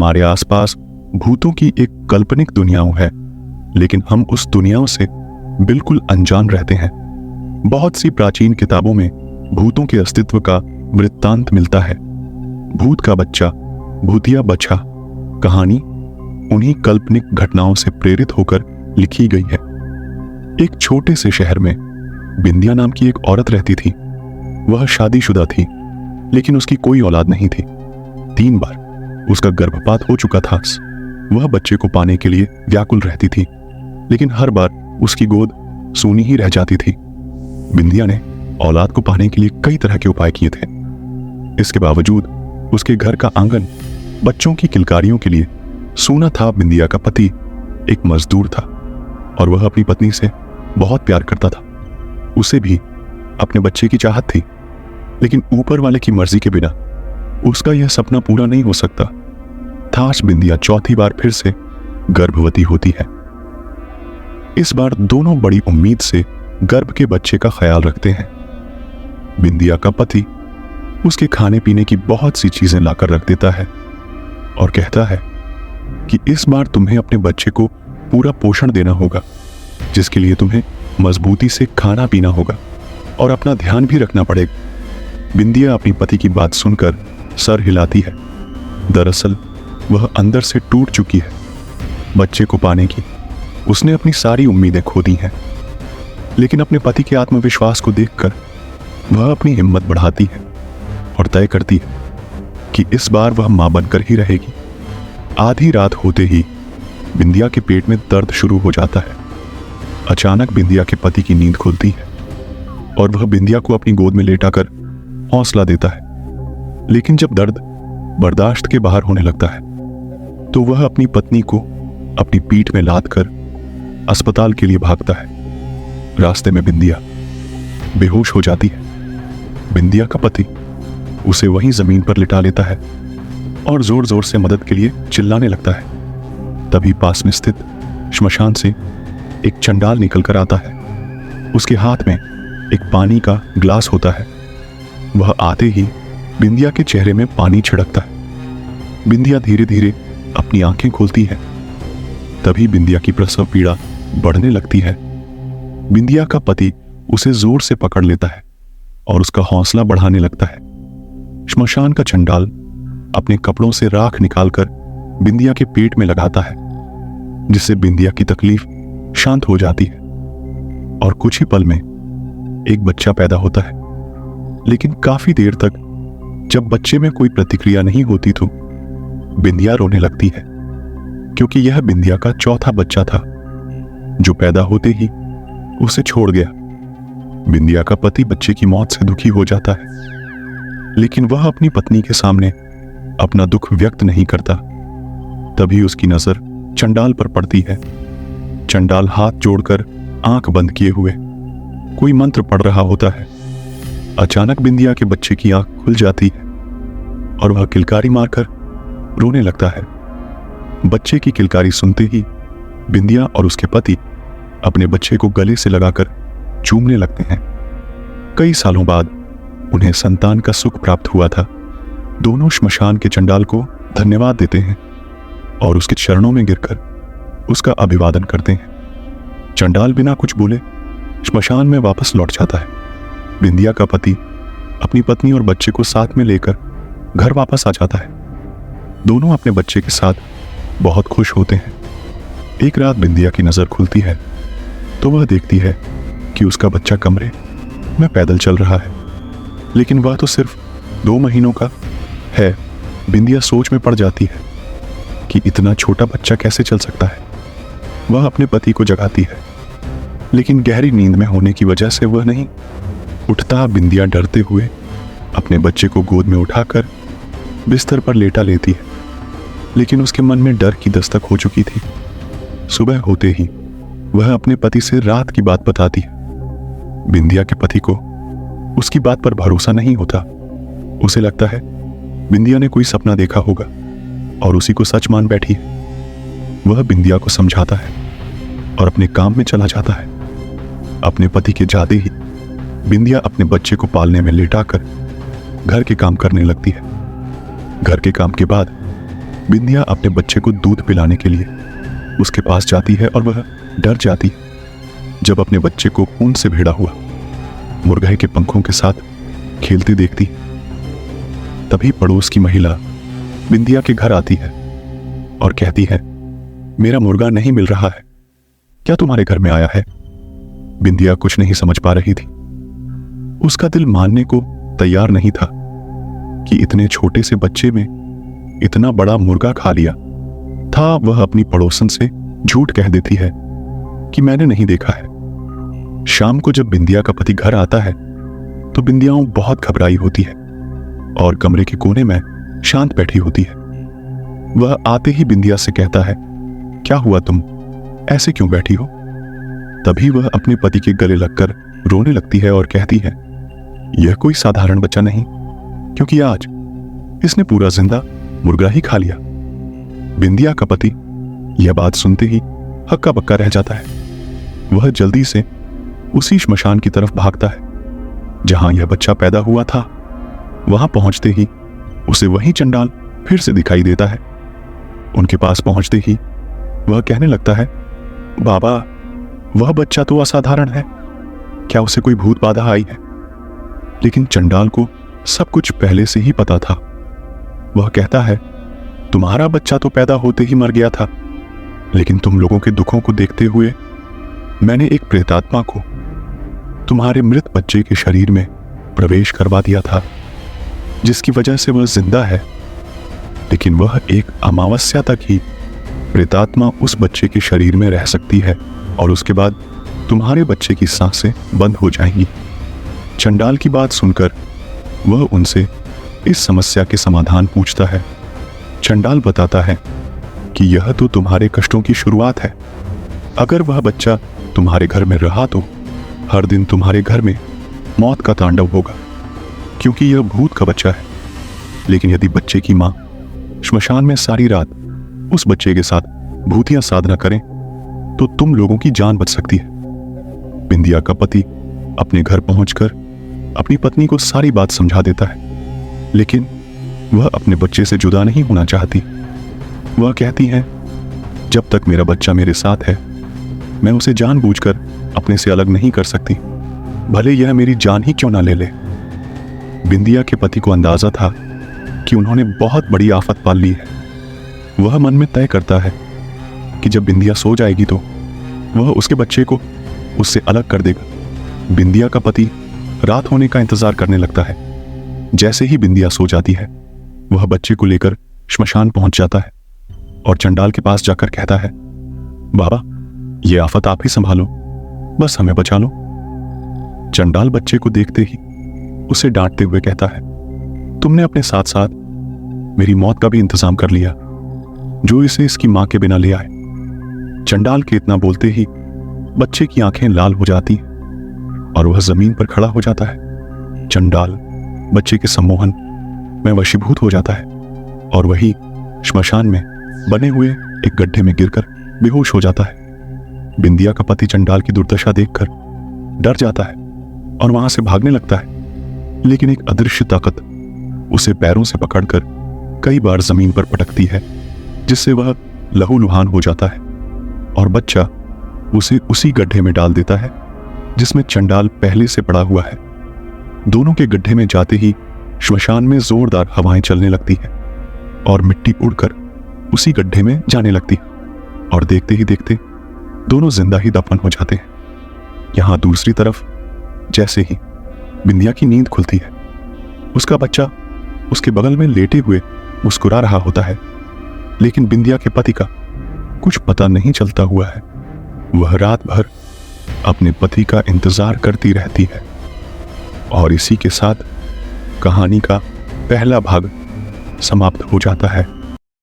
हमारे आसपास भूतों की एक काल्पनिक दुनिया है, लेकिन हम उस दुनिया से बिल्कुल अनजान रहते हैं। बहुत सी प्राचीन किताबों में भूतों के अस्तित्व का वृत्तांत मिलता है। भूत का बच्चा, भूतिया बच्चा कहानी उन्हीं काल्पनिक घटनाओं से प्रेरित होकर लिखी गई है। एक छोटे से शहर में बिंदिया नाम की एक औरत रहती थी। वह शादीशुदा थी, लेकिन उसकी कोई औलाद नहीं थी। 3 बार उसका गर्भपात हो चुका था। वह बच्चे को पाने के लिए व्याकुल रहती थी, लेकिन हर बार उसकी गोद सूनी ही रह जाती थी। बिंदिया ने औलाद को पाने के लिए कई तरह के उपाय किए थे। इसके बावजूद उसके घर का आंगन बच्चों की किलकारियों के लिए सूना था। बिंदिया का पति एक मजदूर था और वह अपनी पत्नी से बहुत प्यार करता था। उसे भी अपने बच्चे की चाहत थी, लेकिन ऊपर वाले की मर्जी के बिना उसका यह सपना पूरा नहीं हो सकता था। बिंदिया चौथी बार फिर से गर्भवती होती है। इस बार दोनों बड़ी उम्मीद से गर्भ के बच्चे का ख्याल रखते हैं। बिंदिया का पति उसके खाने पीने की बहुत सी चीजें लाकर रख देता है और कहता है कि इस बार तुम्हें अपने बच्चे को पूरा पोषण देना होगा, जिसके लिए तुम्हें मजबूती से खाना पीना होगा और अपना ध्यान भी रखना पड़ेगा। बिंदिया अपनी पति की बात सुनकर सर हिलाती है। दरअसल वह अंदर से टूट चुकी है। बच्चे को पाने की उसने अपनी सारी उम्मीदें खो दी हैं, लेकिन अपने पति के आत्मविश्वास को देखकर वह अपनी हिम्मत बढ़ाती है और तय करती है कि इस बार वह मां बनकर ही रहेगी। आधी रात होते ही बिंदिया के पेट में दर्द शुरू हो जाता है। अचानक बिंदिया के पति की नींद खुलती है और वह बिंदिया को अपनी गोद में लेटाकर हौसला देता है। लेकिन जब दर्द बर्दाश्त के बाहर होने लगता है तो वह अपनी पत्नी को अपनी पीठ में लाद कर अस्पताल के लिए भागता है। रास्ते में बिंदिया बेहोश हो जाती है। बिंदिया का पति उसे वहीं जमीन पर लिटा लेता है और जोर जोर से मदद के लिए चिल्लाने लगता है। तभी पास में स्थित श्मशान से एक चंडाल निकल कर आता है। उसके हाथ में एक पानी का ग्लास होता है। वह आते ही बिंदिया के चेहरे में पानी छिड़कता है। बिंदिया धीरे धीरे अपनी आंखें खोलती है। तभी बिंदिया की प्रसव पीड़ा बढ़ने लगती है। बिंदिया का पति उसे जोर से पकड़ लेता है और उसका हौसला बढ़ाने लगता है। श्मशान का चंडाल अपने कपड़ों से राख निकालकर बिंदिया के पेट में लगाता है, जिससे बिंदिया की तकलीफ शांत हो जाती है और कुछ ही पल में एक बच्चा पैदा होता है। लेकिन काफी देर तक जब बच्चे में कोई प्रतिक्रिया नहीं होती तो बिंदिया रोने लगती है, क्योंकि यह बिंदिया का चौथा बच्चा था जो पैदा होते ही उसे छोड़ गया। बिंदिया का पति बच्चे की मौत से दुखी हो जाता है, लेकिन वह अपनी पत्नी के सामने अपना दुख व्यक्त नहीं करता। तभी उसकी नजर चंडाल पर पड़ती है। चंडाल हाथ जोड़कर आंख बंद किए हुए कोई मंत्र पढ़ रहा होता है। अचानक बिंदिया के बच्चे की आंख खुल जाती है और वह किलकारी मारकर रोने लगता है। बच्चे की किलकारी सुनते ही बिंदिया और उसके पति अपने बच्चे को गले से लगाकर चूमने लगते हैं। कई सालों बाद उन्हें संतान का सुख प्राप्त हुआ था। दोनों श्मशान के चंडाल को धन्यवाद देते हैं और उसके चरणों में गिरकर उसका अभिवादन करते हैं। चंडाल बिना कुछ बोले श्मशान में वापस लौट जाता है। बिंदिया का पति अपनी पत्नी और बच्चे को साथ में लेकर घर वापस आ जाता है। दोनों अपने बच्चे के साथ बहुत खुश होते हैं। एक रात बिंदिया की नजर खुलती है तो वह देखती है कि उसका बच्चा कमरे में पैदल चल रहा है, लेकिन वह तो सिर्फ 2 महीनों का है। बिंदिया सोच में पड़ जाती है कि इतना छोटा बच्चा कैसे चल सकता है। वह अपने पति को जगाती है, लेकिन गहरी नींद में होने की वजह से वह नहीं उठता। बिंदिया डरते हुए अपने बच्चे को गोद में उठाकर बिस्तर पर लेटा लेती है, लेकिन उसके मन में डर की दस्तक हो चुकी थी। सुबह होते ही वह अपने पति से रात की बात बताती है। बिंदिया के पति को उसकी बात पर भरोसा नहीं होता। उसे लगता है बिंदिया ने कोई सपना देखा होगा और उसी को सच मान बैठी है। वह बिंदिया को समझाता है और अपने काम में चला जाता है। अपने पति के जाते ही बिंदिया अपने बच्चे को पालने में लेटाकर घर के काम करने लगती है। घर के काम के बाद बिंदिया अपने बच्चे को दूध पिलाने के लिए उसके पास जाती है और वह डर जाती है जब अपने बच्चे को ऊन से भिड़ा हुआ मुर्गे के पंखों के साथ खेलती देखती। तभी पड़ोस की महिला बिंदिया के घर आती है और कहती है, मेरा मुर्गा नहीं मिल रहा है, क्या तुम्हारे घर में आया है? बिंदिया कुछ नहीं समझ पा रही थी। उसका दिल मानने को तैयार नहीं था कि इतने छोटे से बच्चे में इतना बड़ा मुर्गा खा लिया था। वह अपनी पड़ोसन से झूठ कह देती है कि मैंने नहीं देखा है। शाम को जब बिंदिया का पति घर आता है तो बिंदिया बहुत घबराई होती है और कमरे के कोने में शांत बैठी होती है। वह आते ही बिंदिया से कहता है, क्या हुआ, तुम ऐसे क्यों बैठी हो? तभी वह अपने पति के गले लगकर रोने लगती है और कहती है, यह कोई साधारण बच्चा नहीं, क्योंकि आज इसने पूरा जिंदा मुर्गा ही खा लिया। बिंदिया का पति यह बात सुनते ही हक्का बक्का रह जाता है। वह जल्दी से उसी श्मशान की तरफ भागता है जहां यह बच्चा पैदा हुआ था। वहां पहुंचते ही उसे वही चंडाल फिर से दिखाई देता है। उनके पास पहुंचते ही वह कहने लगता है, बाबा, वह बच्चा तो असाधारण है, क्या उसे कोई भूत बाधा आई है? लेकिन चंडाल को सब कुछ पहले से ही पता था। वह कहता है, तुम्हारा बच्चा तो पैदा होते ही मर गया था, लेकिन तुम लोगों के दुखों को देखते हुए मैंने एक प्रेतात्मा को तुम्हारे मृत बच्चे के शरीर में प्रवेश करवा दिया था, जिसकी वजह से वह जिंदा है। लेकिन वह एक अमावस्या तक ही प्रेतात्मा उस बच्चे के शरीर में रह सकती है और उसके बाद तुम्हारे बच्चे की सांसें बंद हो जाएंगी। चंडाल की बात सुनकर वह उनसे इस समस्या के समाधान पूछता है। चंडाल बताता है कि यह तो तुम्हारे कष्टों की शुरुआत है। अगर वह बच्चा तुम्हारे घर में रहा तो हर दिन तुम्हारे घर में मौत का तांडव होगा, क्योंकि यह भूत का बच्चा है। लेकिन यदि बच्चे की मां श्मशान में सारी रात उस बच्चे के साथ भूतियां साधना करें तो तुम लोगों की जान बच सकती है। बिंदिया का पति अपने घर पहुंचकर अपनी पत्नी को सारी बात समझा देता है, लेकिन वह अपने बच्चे से जुदा नहीं होना चाहती। वह कहती है, जब तक मेरा बच्चा मेरे साथ है मैं उसे जानबूझकर अपने से अलग नहीं कर सकती, भले यह मेरी जान ही क्यों ना ले ले। बिंदिया के पति को अंदाजा था कि उन्होंने बहुत बड़ी आफत पाल ली है। वह मन में तय करता है कि जब बिंदिया सो जाएगी तो वह उसके बच्चे को उससे अलग कर देगा। बिंदिया का पति रात होने का इंतजार करने लगता है। जैसे ही बिंदिया सो जाती है वह बच्चे को लेकर श्मशान पहुंच जाता है और चंडाल के पास जाकर कहता है, बाबा, ये आफत आप ही संभालो, बस हमें बचा लो। चंडाल बच्चे को देखते ही उसे डांटते हुए कहता है, तुमने अपने साथ साथ मेरी मौत का भी इंतजाम कर लिया, जो इसे इसकी मां के बिना ले आए। चंडाल के इतना बोलते ही बच्चे की आंखें लाल हो जाती और वह जमीन पर खड़ा हो जाता है। चंडाल बच्चे के सम्मोहन में वशीभूत हो जाता है और वही श्मशान में बने हुए एक गड्ढे में गिरकर बेहोश हो जाता है। बिंदिया का पति चंडाल की दुर्दशा देखकर डर जाता है और वहां से भागने लगता है, लेकिन एक अदृश्य ताकत उसे पैरों से पकड़कर कई बार जमीन पर पटकती है, जिससे वह लहूलुहान हो जाता है और बच्चा उसे उसी गड्ढे में डाल देता है जिसमें चंडाल पहले से पड़ा हुआ है। दोनों के गड्ढे में जाते ही श्मशान में जोरदार हवाएं चलने लगती है और मिट्टी उड़कर उसी गड्ढे में जाने लगती है और देखते ही देखते दोनों जिंदा ही दफन हो जाते हैं। यहां दूसरी तरफ जैसे ही बिंदिया की नींद खुलती है, उसका बच्चा उसके बगल में लेटे हुए मुस्कुरा रहा होता है, लेकिन बिंदिया के पति का कुछ पता नहीं चलता हुआ है। वह रात भर अपने पति का इंतजार करती रहती है। और इसी के साथ कहानी का पहला भाग समाप्त हो जाता है।